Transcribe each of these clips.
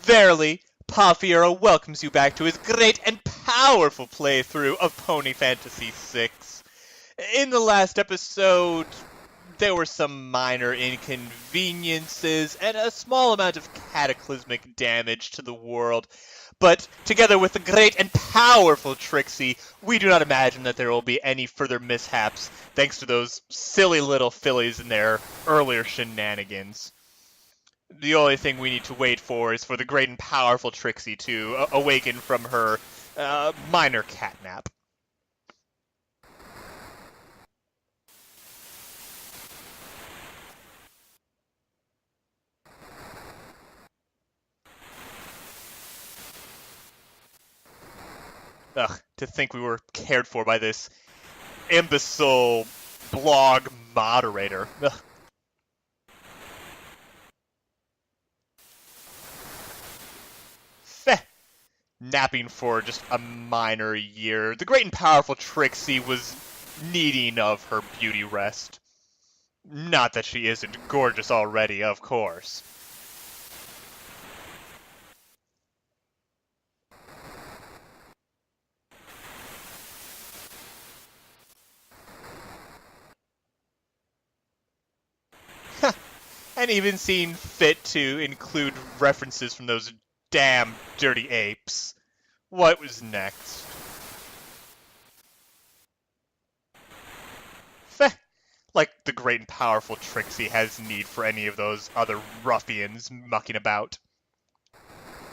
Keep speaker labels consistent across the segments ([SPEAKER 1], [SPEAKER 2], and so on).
[SPEAKER 1] Verily, Pafiero welcomes you back to his great and powerful playthrough of Pony Fantasy VI. In the last episode, there were some minor inconveniences and a small amount of cataclysmic damage to the world. But together with the great and powerful Trixie, we do not imagine that there will be any further mishaps thanks to those silly little fillies and their earlier shenanigans. The only thing we need to wait for is for the great and powerful Trixie to awaken from her minor catnap. Ugh, to think we were cared for by this imbecile blog moderator. Ugh. Feh. Napping for just a minor year. The great and powerful Trixie was needing of her beauty rest. Not that she isn't gorgeous already, of course. And even seen fit to include references from those damn dirty apes. What was next? Feh. Like the great and powerful Trixie has need for any of those other ruffians mucking about.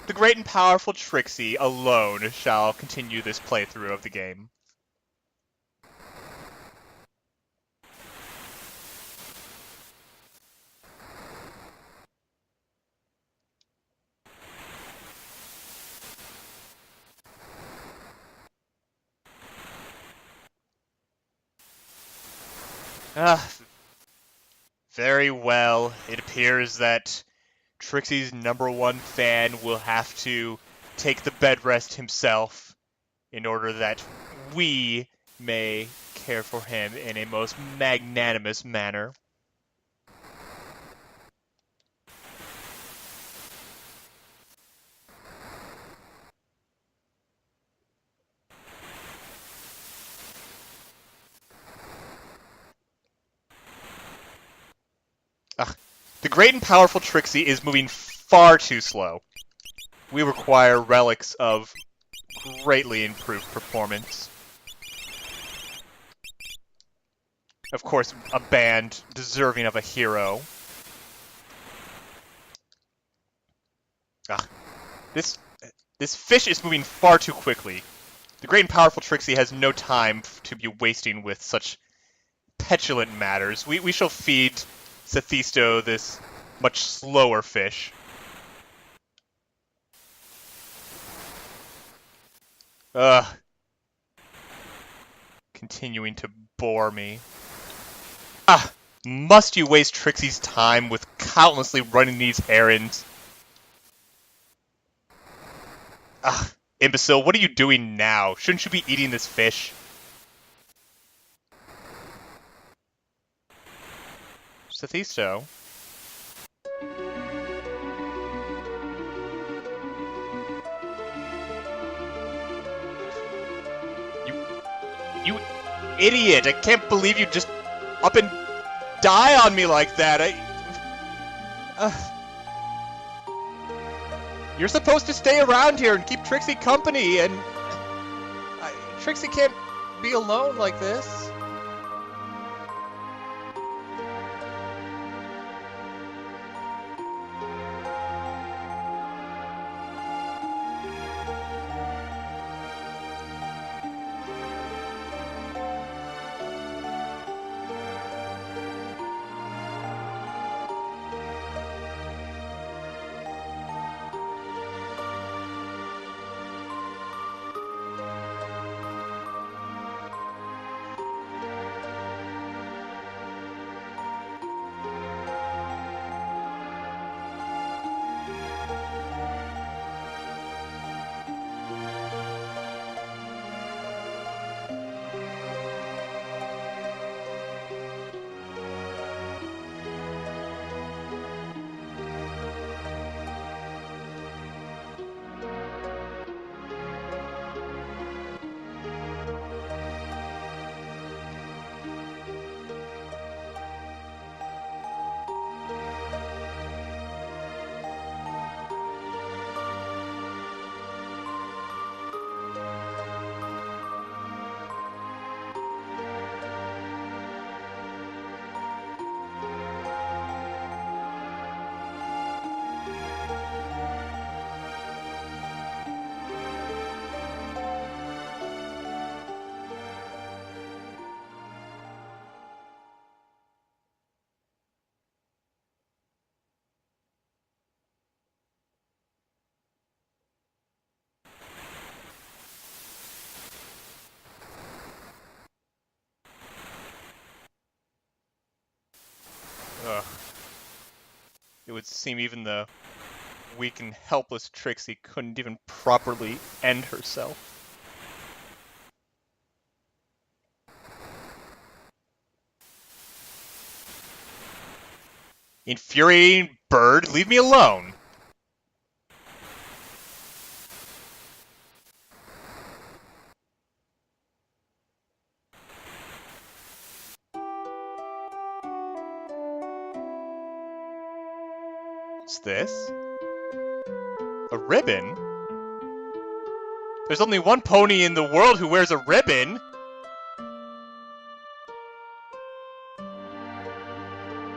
[SPEAKER 1] The great and powerful Trixie alone shall continue this playthrough of the game. Very well. It appears that Trixie's #1 fan will have to take the bed rest himself in order that we may care for him in a most magnanimous manner. Ugh. The great and powerful Trixie is moving far too slow. We require relics of greatly improved performance. Of course, a band deserving of a hero. Ugh. This fish is moving far too quickly. The great and powerful Trixie has no time to be wasting with such petulant matters. We shall feed Sethisto this much slower fish. Ugh. Continuing to bore me. Ah! Must you waste Trixie's time with countlessly running these errands? Ugh. Imbecile, what are you doing now? Shouldn't you be eating this fish? Sethisto? You idiot! I can't believe you just up and die on me like that. You're supposed to stay around here and keep Trixie company, and Trixie can't be alone like this. would seem even the weak and helpless Trixie couldn't even properly end herself. Infuriating bird, leave me alone! What's this? A ribbon? There's only one pony in the world who wears a ribbon!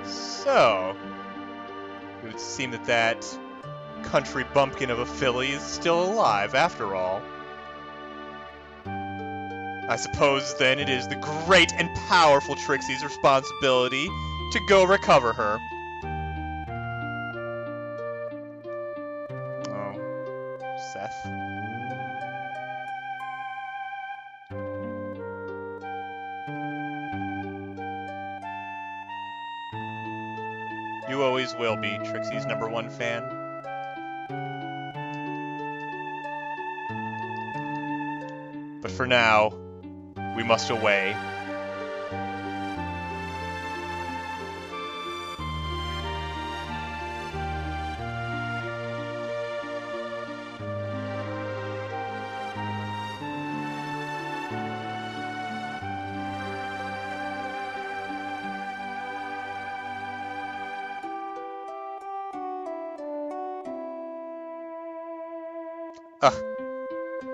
[SPEAKER 1] So, it would seem that that country bumpkin of a filly is still alive, after all. I suppose, then, it is the great and powerful Trixie's responsibility to go recover her. Oh, Seth. You always will be Trixie's #1 fan. But for now, we must away.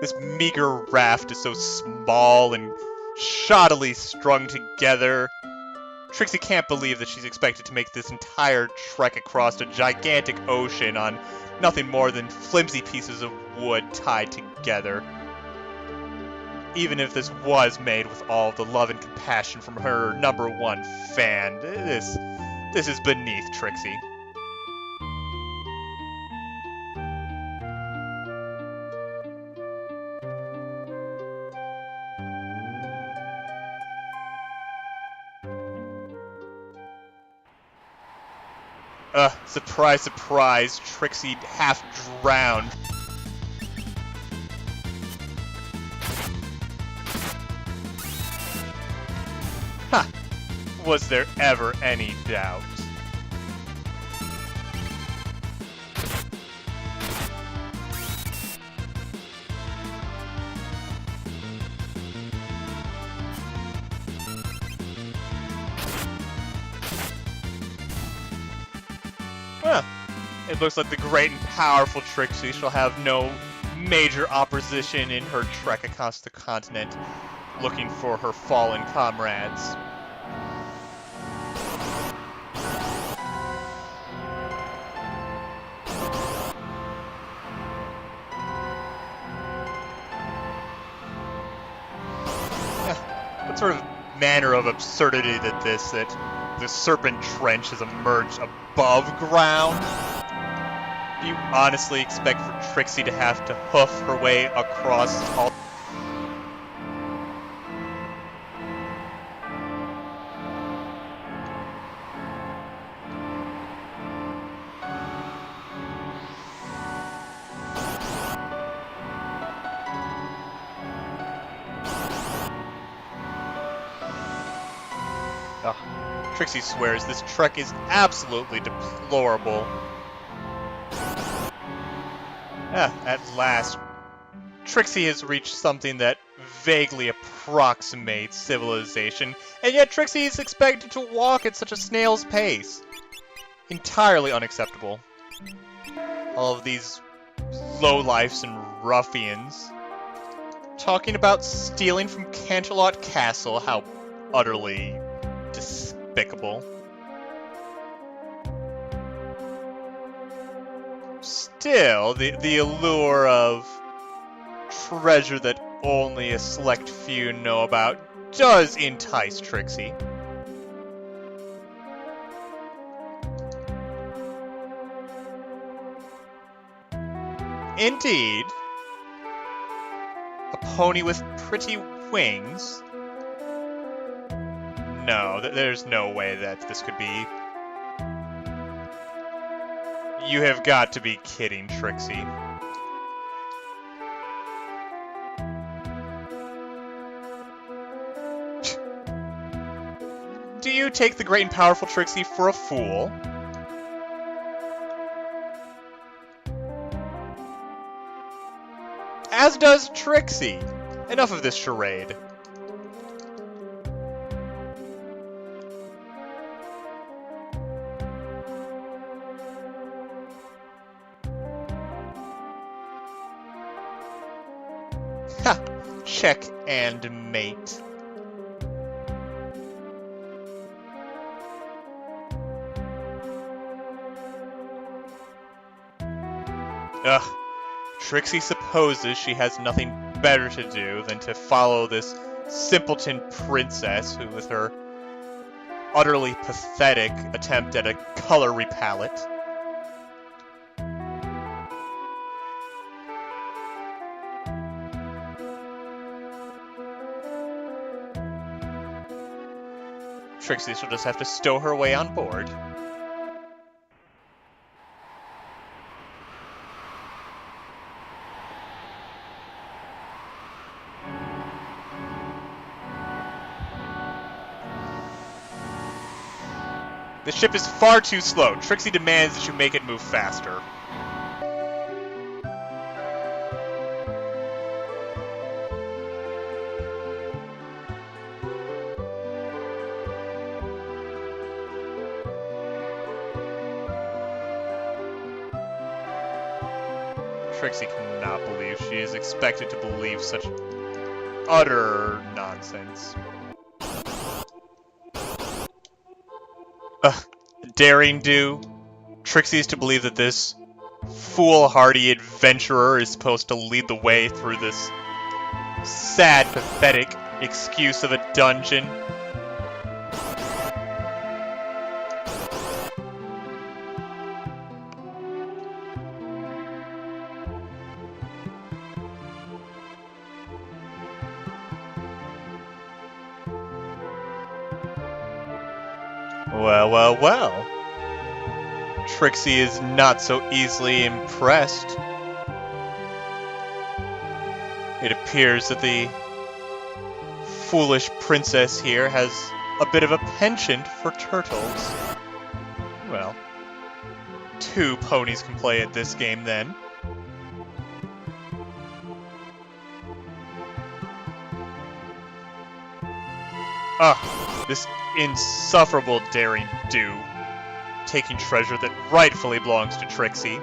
[SPEAKER 1] This meager raft is so small and shoddily strung together. Trixie can't believe that she's expected to make this entire trek across a gigantic ocean on nothing more than flimsy pieces of wood tied together. Even if this was made with all the love and compassion from her #1 fan, this is beneath Trixie. Surprise, surprise, Trixie half drowned. Ha! Was there ever any doubt? It looks like the great and powerful Trixie shall have no major opposition in her trek across the continent, looking for her fallen comrades. What sort of manner of absurdity that the Serpent Trench has emerged above ground? Do you honestly expect for Trixie to have to hoof her way across all... Trixie swears this trek is absolutely deplorable. At last, Trixie has reached something that vaguely approximates civilization, and yet Trixie is expected to walk at such a snail's pace. Entirely unacceptable. All of these lowlifes and ruffians talking about stealing from Canterlot Castle, how utterly despicable. Still, the allure of treasure that only a select few know about does entice Trixie. Indeed, a pony with pretty wings? No, there's no way that this could be. You have got to be kidding, Trixie. Do you take the great and powerful Trixie for a fool? As does Trixie. Enough of this charade. Ha! Check and mate. Ugh. Trixie supposes she has nothing better to do than to follow this simpleton princess who, with her utterly pathetic attempt at a color repalette. Trixie shall just have to stow her way on board. The ship is far too slow. Trixie demands that you make it move faster. Trixie cannot believe she is expected to believe such utter nonsense. Daring do? Trixie is to believe that this foolhardy adventurer is supposed to lead the way through this sad, pathetic excuse of a dungeon. Well, well, well. Trixie is not so easily impressed. It appears that the foolish princess here has a bit of a penchant for turtles. Well, 2 ponies can play at this game then. This insufferable daring do, taking treasure that rightfully belongs to Trixie.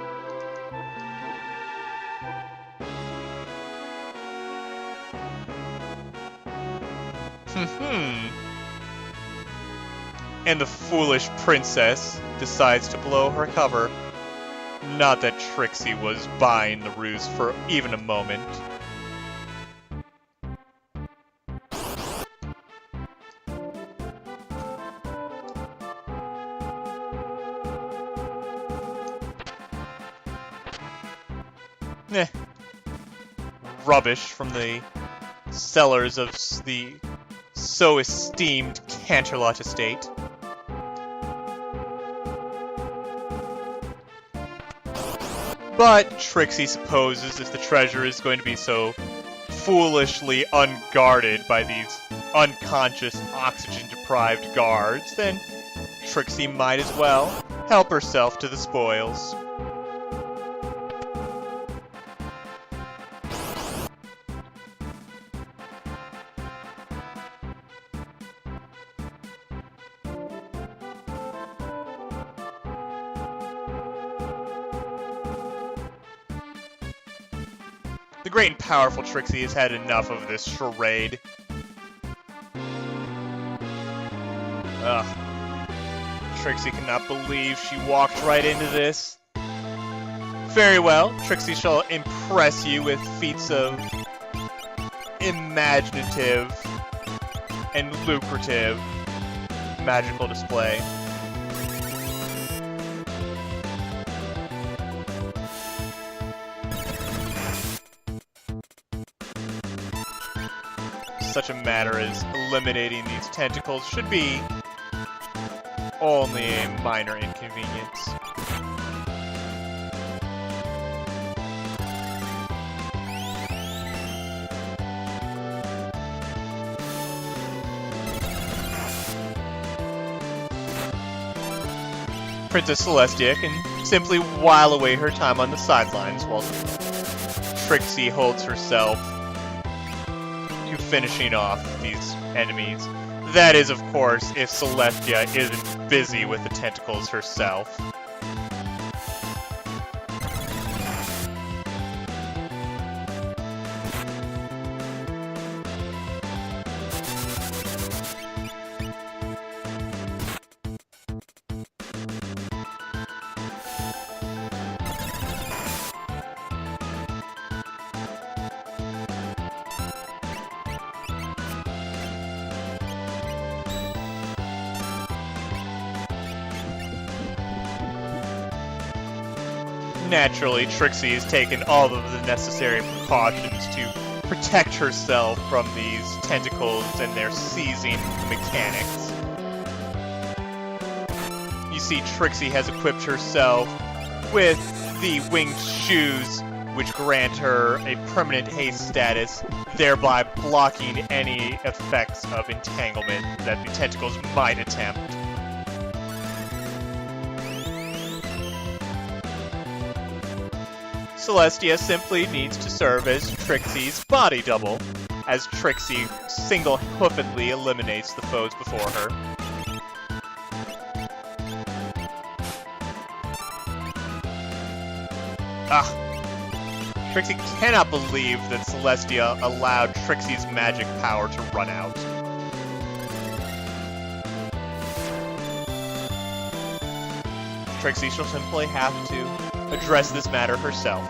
[SPEAKER 1] And the foolish princess decides to blow her cover. Not that Trixie was buying the ruse for even a moment. Rubbish from the cellars of the so esteemed Canterlot estate. But Trixie supposes if the treasure is going to be so foolishly unguarded by these unconscious, oxygen-deprived guards, then Trixie might as well help herself to the spoils. The great and powerful Trixie has had enough of this charade. Trixie cannot believe she walked right into this. Very well, Trixie shall impress you with feats of imaginative and lucrative magical display. Such a matter as eliminating these tentacles should be only a minor inconvenience. Princess Celestia can simply while away her time on the sidelines while Trixie holds herself to finishing off these enemies. That is, of course, if Celestia isn't busy with the tentacles herself. Naturally, Trixie has taken all of the necessary precautions to protect herself from these tentacles and their seizing mechanics. You see, Trixie has equipped herself with the winged shoes, which grant her a permanent haste status, thereby blocking any effects of entanglement that the tentacles might attempt. Celestia simply needs to serve as Trixie's body double, as Trixie single-hoofedly eliminates the foes before her. Trixie cannot believe that Celestia allowed Trixie's magic power to run out. Trixie shall simply have to address this matter herself.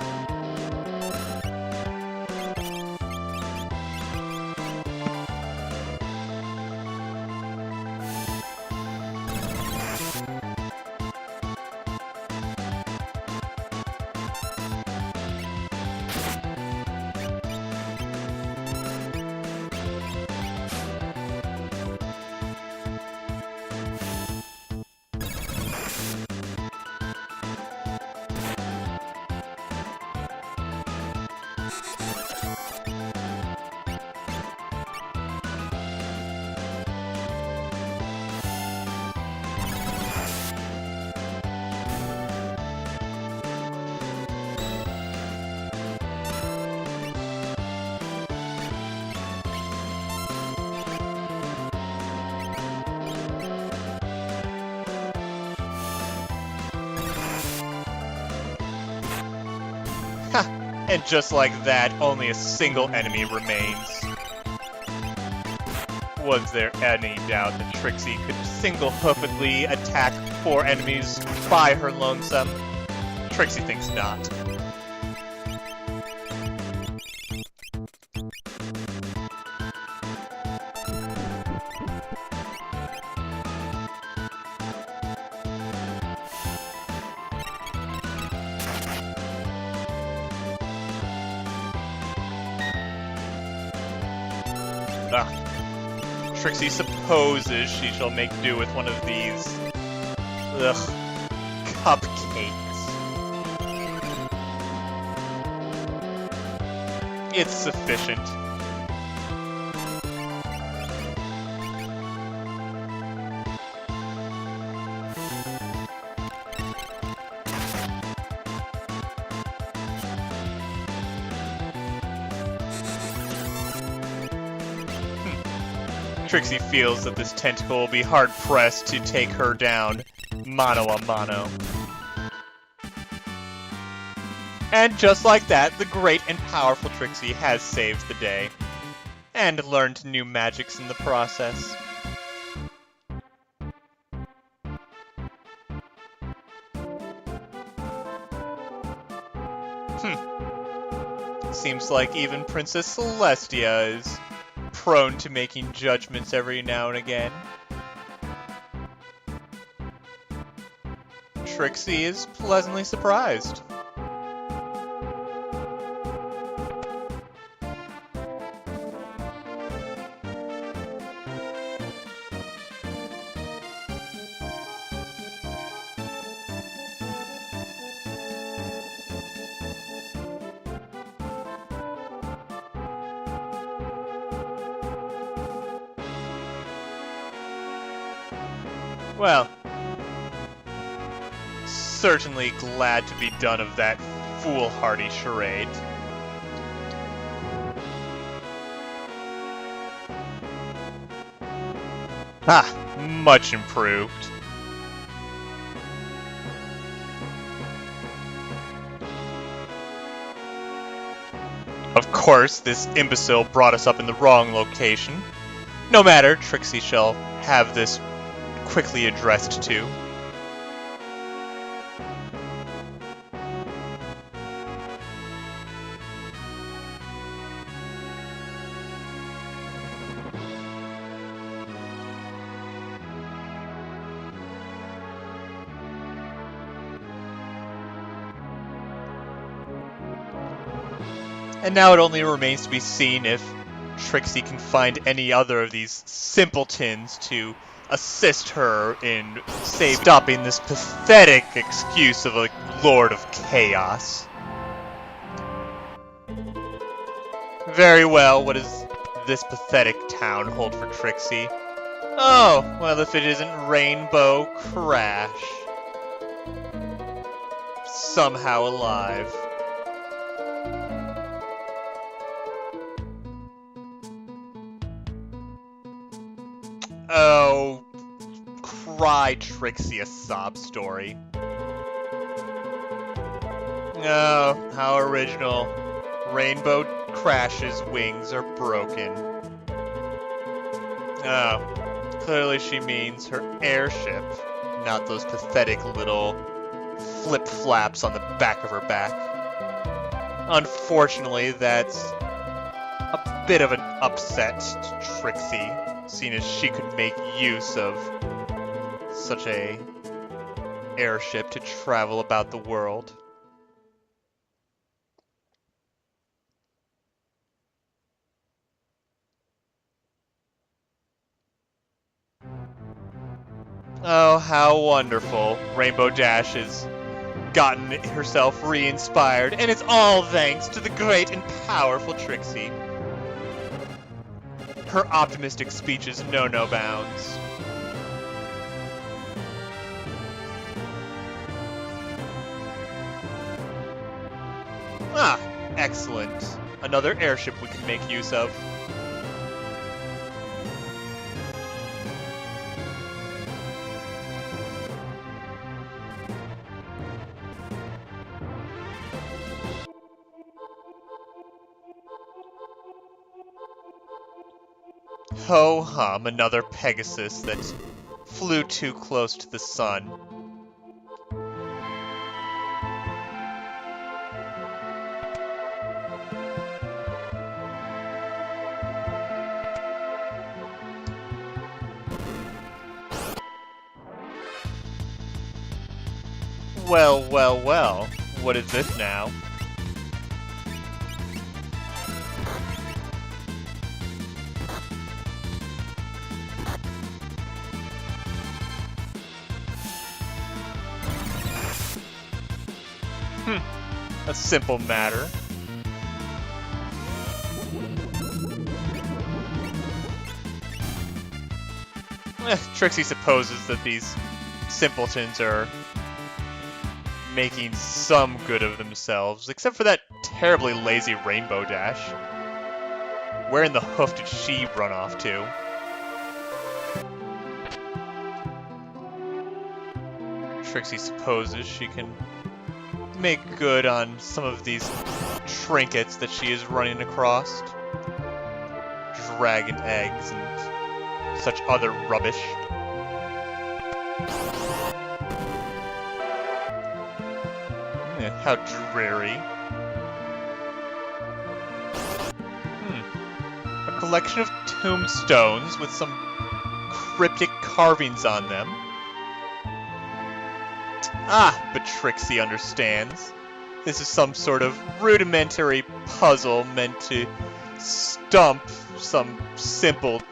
[SPEAKER 1] And just like that, only a single enemy remains. Was there any doubt that Trixie could single-hoofedly attack 4 enemies by her lonesome? Trixie thinks not. Trixie supposes she shall make do with one of these cupcakes. It's sufficient. Trixie feels that this tentacle will be hard-pressed to take her down mano a mano. And just like that, the great and powerful Trixie has saved the day, and learned new magics in the process. Seems like even Princess Celestia is prone to making judgments every now and again. Trixie is pleasantly surprised. Well, certainly glad to be done of that foolhardy charade. Ah, much improved. Of course, this imbecile brought us up in the wrong location. No matter, Trixie shall have this quickly addressed to. And now it only remains to be seen if Trixie can find any other of these simpletons to assist her in stopping this pathetic excuse of a Lord of Chaos. Very well, what does this pathetic town hold for Trixie? Oh, well, if it isn't Rainbow Crash. Somehow alive. Oh, cry Trixie a sob story. Oh, how original. Rainbow Crash's wings are broken. Oh, clearly she means her airship, not those pathetic little flip-flaps on the back of her back. Unfortunately, that's a bit of an upset to Trixie, seeing as she could make use of such a airship to travel about the world. Oh, how wonderful. Rainbow Dash has gotten herself re-inspired, and it's all thanks to the great and powerful Trixie. Her optimistic speeches know no bounds. Ah, excellent. Another airship we can make use of. Ho-hum, another Pegasus that flew too close to the sun. Well, well, well. What is this now? A simple matter. Trixie supposes that these simpletons are making some good of themselves, except for that terribly lazy Rainbow Dash. Where in the hoof did she run off to? Trixie supposes she can make good on some of these trinkets that she is running across. Dragon eggs and such other rubbish. How dreary. A collection of tombstones with some cryptic carvings on them. Ah, but Trixie understands. This is some sort of rudimentary puzzle meant to stump some simple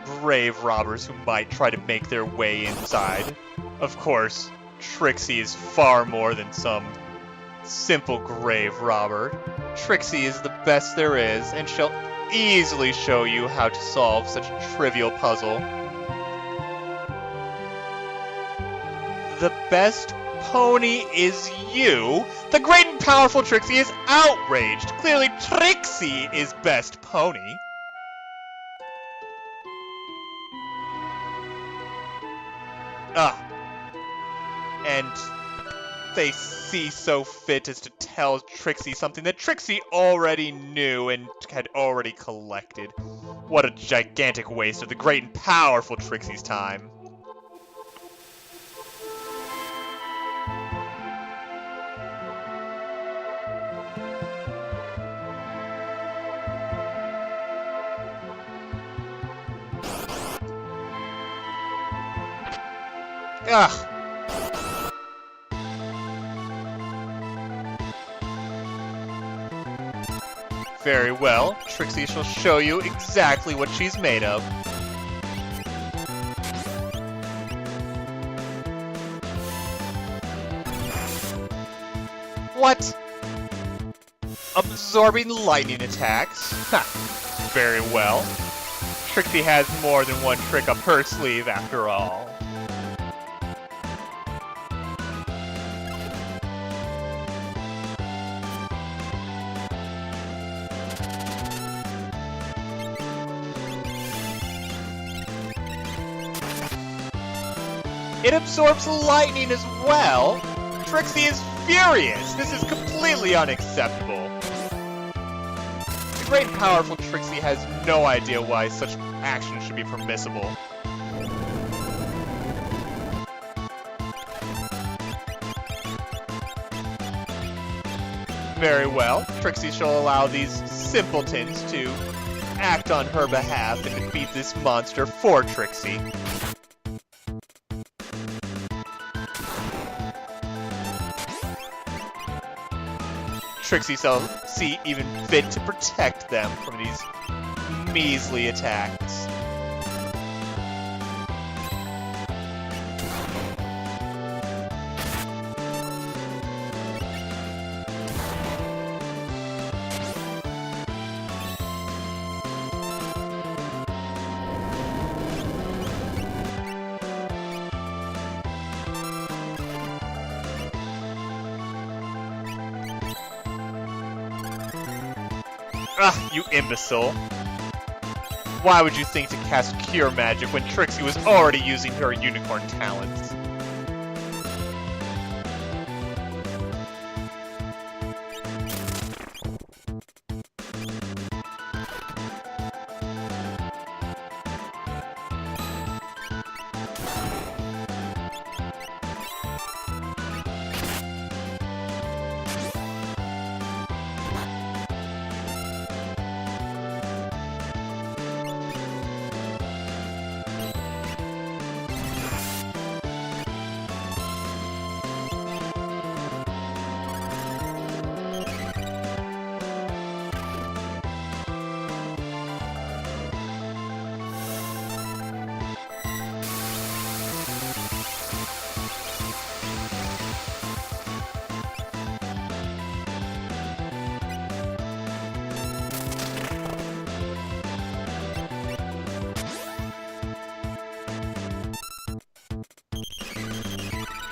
[SPEAKER 1] grave robbers who might try to make their way inside. Of course, Trixie is far more than some simple grave robber. Trixie is the best there is, and she'll easily show you how to solve such a trivial puzzle. The best Pony is you, the great and powerful Trixie is outraged. Clearly, Trixie is best pony. And they see so fit as to tell Trixie something that Trixie already knew and had already collected. What a gigantic waste of the great and powerful Trixie's time. Ugh. Very well. Trixie shall show you exactly what she's made of. What? Absorbing lightning attacks? Ha! Very well. Trixie has more than one trick up her sleeve after all. It absorbs lightning as well. Trixie is furious. This is completely unacceptable. The great and powerful Trixie has no idea why such action should be permissible. Very well. Trixie shall allow these simpletons to act on her behalf and defeat this monster for Trixie. Trixie shall see even fit to protect them from these measly attacks. Ah, you imbecile. Why would you think to cast Cure Magic when Trixie was already using her unicorn talents?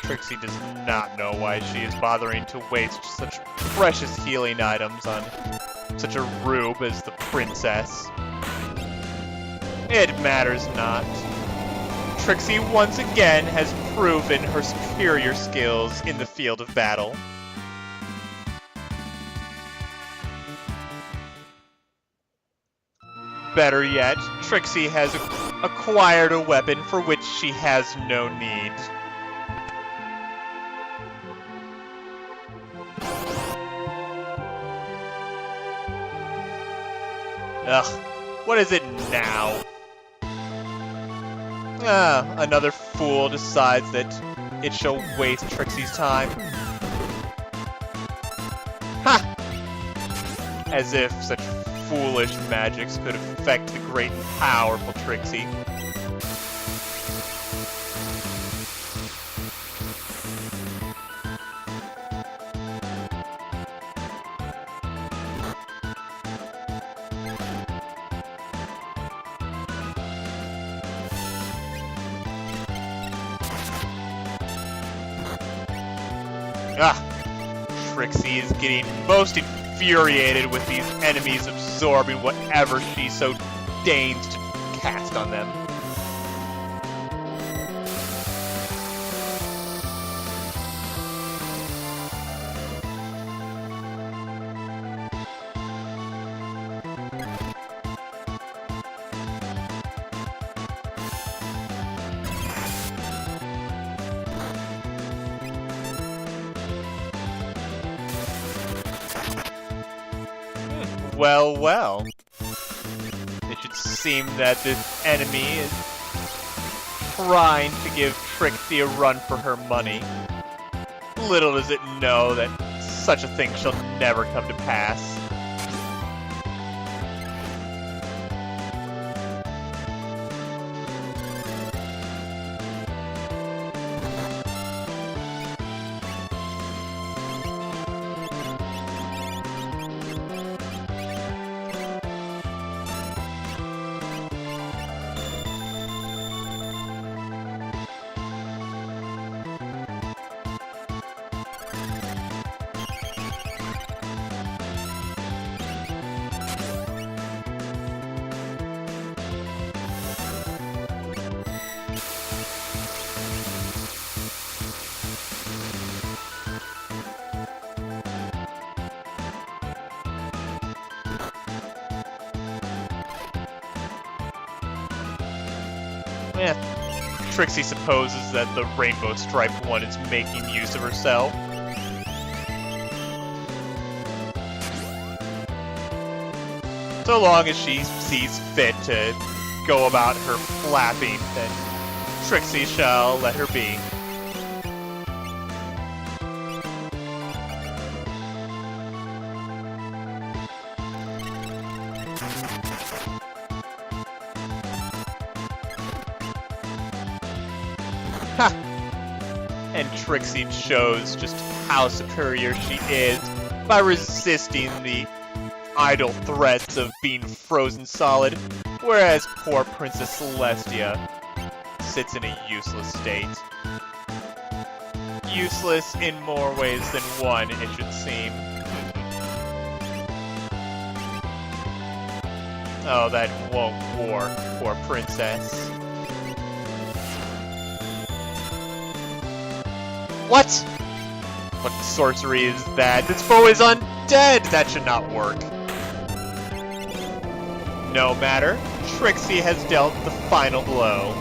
[SPEAKER 1] Trixie does not know why she is bothering to waste such precious healing items on such a rube as the princess. It matters not. Trixie once again has proven her superior skills in the field of battle. Better yet, Trixie has acquired a weapon for which she has no need. Ugh, what is it now? Another fool decides that it shall waste Trixie's time. Ha! As if such foolish magics could affect the great and powerful Trixie. Trixie is getting most infuriated with these enemies absorbing whatever she so deigns to cast on them. Well, well. It should seem that this enemy is trying to give Trixie a run for her money. Little does it know that such a thing shall never come to pass. Trixie supposes that the rainbow striped one is making use of herself. So long as she sees fit to go about her flapping, then Trixie shall let her be. Ha! And Trixie shows just how superior she is by resisting the idle threats of being frozen solid, whereas poor Princess Celestia sits in a useless state. Useless in more ways than one, it should seem. Oh, that won't work, poor princess. What? What sorcery is that? This foe is undead! That should not work. No matter, Trixie has dealt the final blow.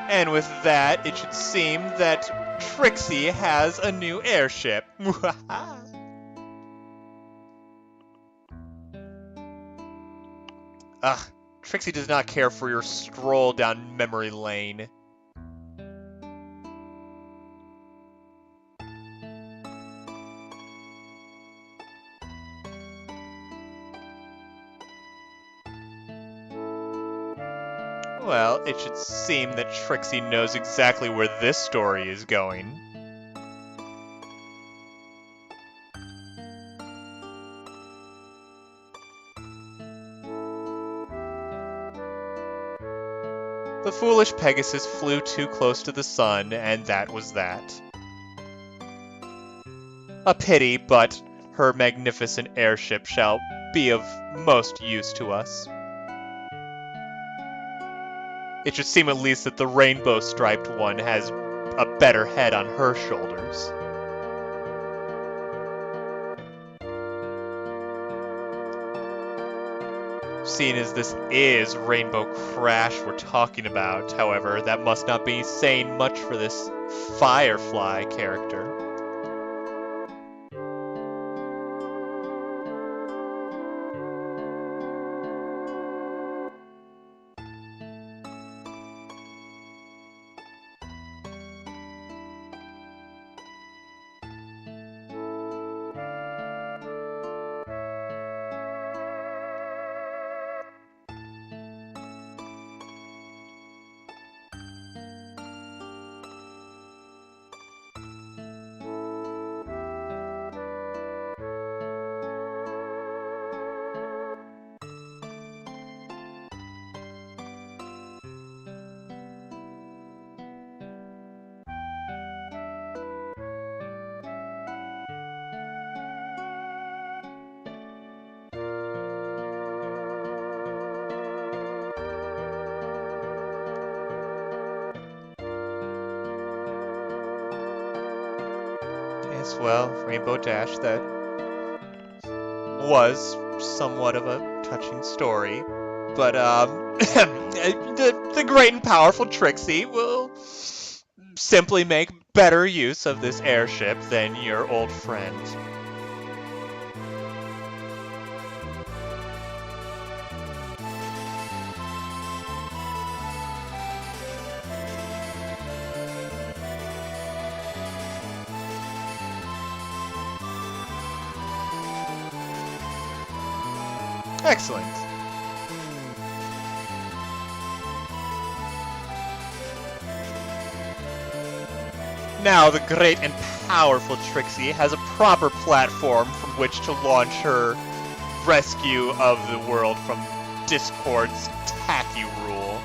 [SPEAKER 1] And with that, it should seem that Trixie has a new airship. Trixie does not care for your stroll down memory lane. Well, it should seem that Trixie knows exactly where this story is going. The foolish Pegasus flew too close to the sun, and that was that. A pity, but her magnificent airship shall be of most use to us. It should seem at least that the rainbow-striped one has a better head on her shoulders. Seeing as this is Rainbow Crash we're talking about, however, that must not be saying much for this Firefly character. Yes, well, Rainbow Dash, that was somewhat of a touching story. But, the great and powerful Trixie will simply make better use of this airship than your old friend. Excellent. Now the great and powerful Trixie has a proper platform from which to launch her rescue of the world from Discord's tacky rule.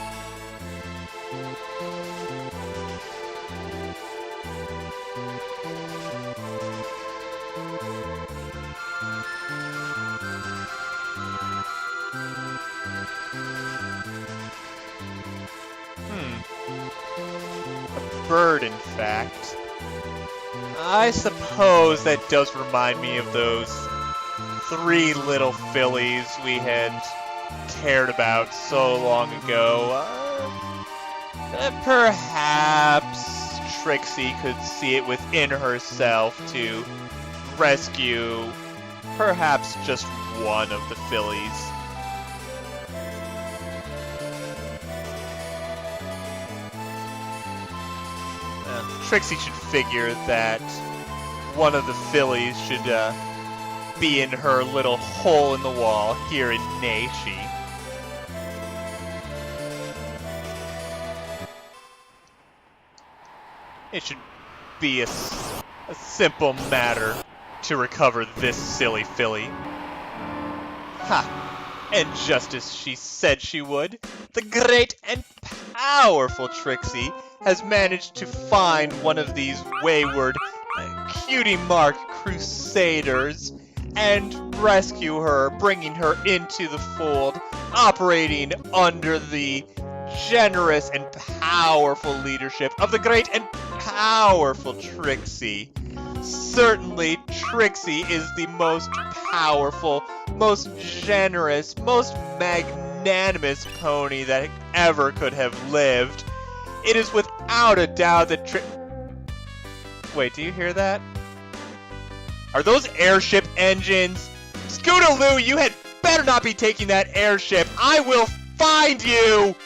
[SPEAKER 1] A bird, in fact. I suppose that does remind me of those 3 little fillies we had cared about so long ago. Perhaps Trixie could see it within herself to rescue perhaps just one of the fillies. Trixie should figure that one of the fillies should be in her little hole in the wall here in Naishi. It should be a simple matter to recover this silly filly. Ha! And just as she said she would, the great and powerful Trixie has managed to find one of these wayward cutie mark crusaders and rescue her, bringing her into the fold, operating under the generous and powerful leadership of the great and powerful Trixie. Certainly, Trixie is the most powerful, most generous, most magnanimous pony that ever could have lived. It is without a doubt that Wait, do you hear that? Are those airship engines? Scootaloo, you had better not be taking that airship. I will find you!